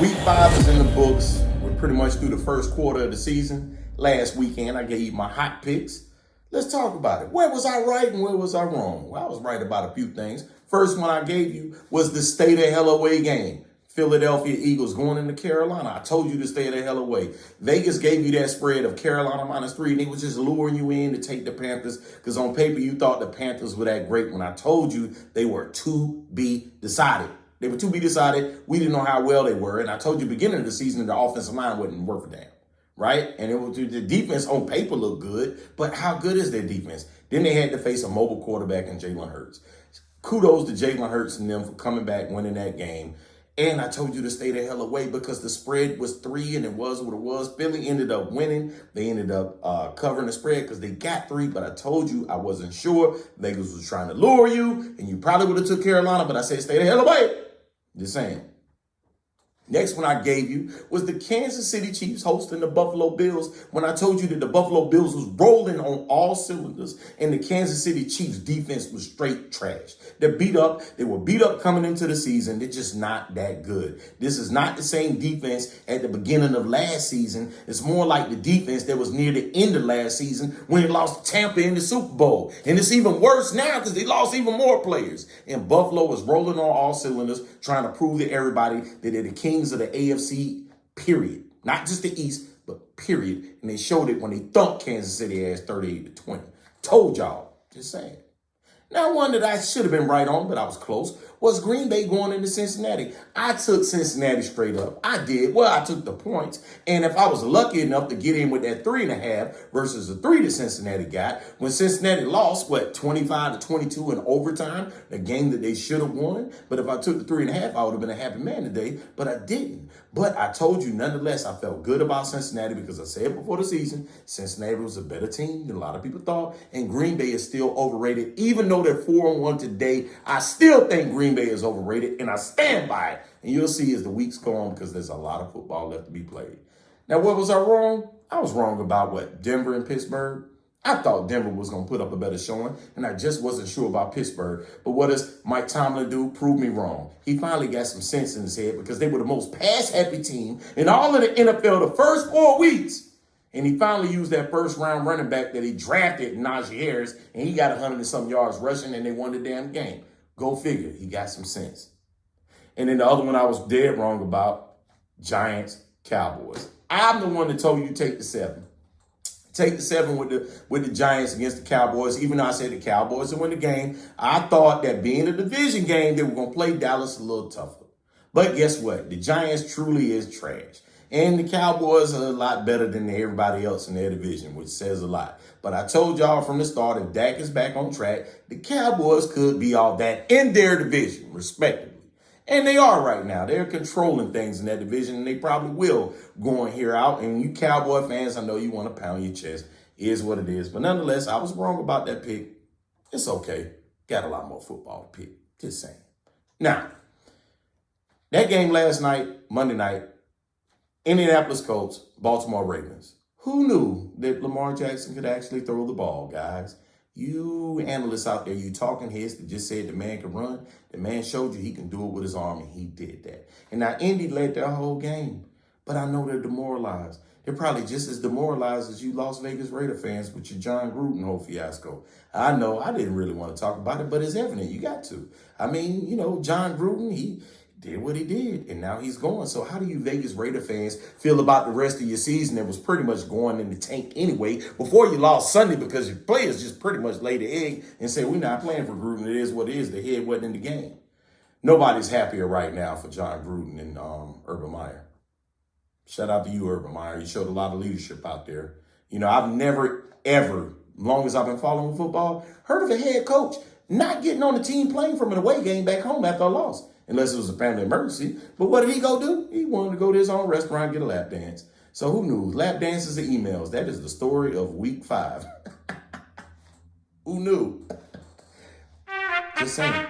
Week 5 is in the books. We're pretty much through the first quarter of the season. Last weekend, I gave you my hot picks. Let's talk about it. Where was I right and where was I wrong? Well, I was right about a few things. First one I gave you was the stay the hell away game. Philadelphia Eagles going into Carolina. I told you to stay the hell away. Vegas gave you that spread of Carolina -3, and they was just luring you in to take the Panthers because on paper you thought the Panthers were that great when I told you they were to be decided. They were to be decided. We didn't know how well they were, and I told you beginning of the season the offensive line wasn't worth a damn, right? And it was, the defense on paper looked good, but how good is their defense? Then they had to face a mobile quarterback in Jalen Hurts. Kudos to Jalen Hurts and them for coming back, winning that game. And I told you to stay the hell away because the spread was 3 and it was what it was. Philly ended up winning. They ended up covering the spread because they got 3, but I told you I wasn't sure. Vegas was trying to lure you, and you probably would have took Carolina, but I said stay the hell away. Just saying. Next one I gave you was the Kansas City Chiefs hosting the Buffalo Bills when I told you that the Buffalo Bills was rolling on all cylinders and the Kansas City Chiefs defense was straight trash. They're beat up. They were beat up coming into the season. They're just not that good. This is not the same defense at the beginning of last season. It's more like the defense that was near the end of last season when they lost to Tampa in the Super Bowl. And it's even worse now because they lost even more players. And Buffalo was rolling on all cylinders, trying to prove to everybody that they're the kings of the AFC, period. Not just the East, but period. And they showed it when they thumped Kansas City ass 38-20. Told y'all. Just saying. Now, one that I should have been right on, but I was close, was Green Bay going into Cincinnati. I took Cincinnati straight up. I did. Well, I took the points. And if I was lucky enough to get in with that 3.5 versus the 3 that Cincinnati got, when Cincinnati lost, 25-22 in overtime, a game that they should have won. But if I took the 3.5, I would have been a happy man today, but I didn't. But I told you, nonetheless, I felt good about Cincinnati because I said before the season, Cincinnati was a better team than a lot of people thought, and Green Bay is still overrated. Even though they're 4-1 today, I still think Green Bay is overrated, and I stand by it. And you'll see as the weeks go on because there's a lot of football left to be played. Now, what was I wrong? I was wrong about Denver and Pittsburgh. I thought Denver was going to put up a better showing, and I just wasn't sure about Pittsburgh. But what does Mike Tomlin do? Prove me wrong. He finally got some sense in his head because they were the most pass-happy team in all of the NFL the first 4 weeks. And he finally used that first-round running back that he drafted, Najee Harris, and he got 100 and some yards rushing, and they won the damn game. Go figure. He got some sense. And then the other one I was dead wrong about, Giants, Cowboys. I'm the one that told you to take the 7. Take the 7 with the Giants against the Cowboys. Even though I said the Cowboys would win the game, I thought that being a division game, they were going to play Dallas a little tougher. But guess what? The Giants truly is trash. And the Cowboys are a lot better than everybody else in their division, which says a lot. But I told y'all from the start, if Dak is back on track, the Cowboys could be all that in their division, respectively. And they are right now. They're controlling things in that division, and they probably will going here out. And you Cowboy fans, I know you want to pound your chest. It is what it is. But nonetheless, I was wrong about that pick. It's okay. Got a lot more football to pick. Just saying. Now, that game last night, Monday night, Indianapolis Colts, Baltimore Ravens. Who knew that Lamar Jackson could actually throw the ball, guys? You analysts out there, you talking heads that just said the man can run. The man showed you he can do it with his arm, and he did that. And now Indy led their whole game. But I know they're demoralized. They're probably just as demoralized as you Las Vegas Raider fans with your John Gruden whole fiasco. I know I didn't really want to talk about it, but it's evident. You got to. I mean, John Gruden, he did what he did, and now he's going. So how do you Vegas Raider fans feel about the rest of your season that was pretty much going in the tank anyway before you lost Sunday because your players just pretty much laid the egg and said, we're not playing for Gruden. It is what it is. The head wasn't in the game. Nobody's happier right now for John Gruden and Urban Meyer. Shout out to you, Urban Meyer. You showed a lot of leadership out there. I've never, ever, long as I've been following football, heard of a head coach not getting on the team playing from an away game back home after a loss. Unless it was a family emergency. But what did he go do? He wanted to go to his own restaurant and get a lap dance. So who knew? Lap dances and emails. That is the story of week 5. Who knew? Just saying.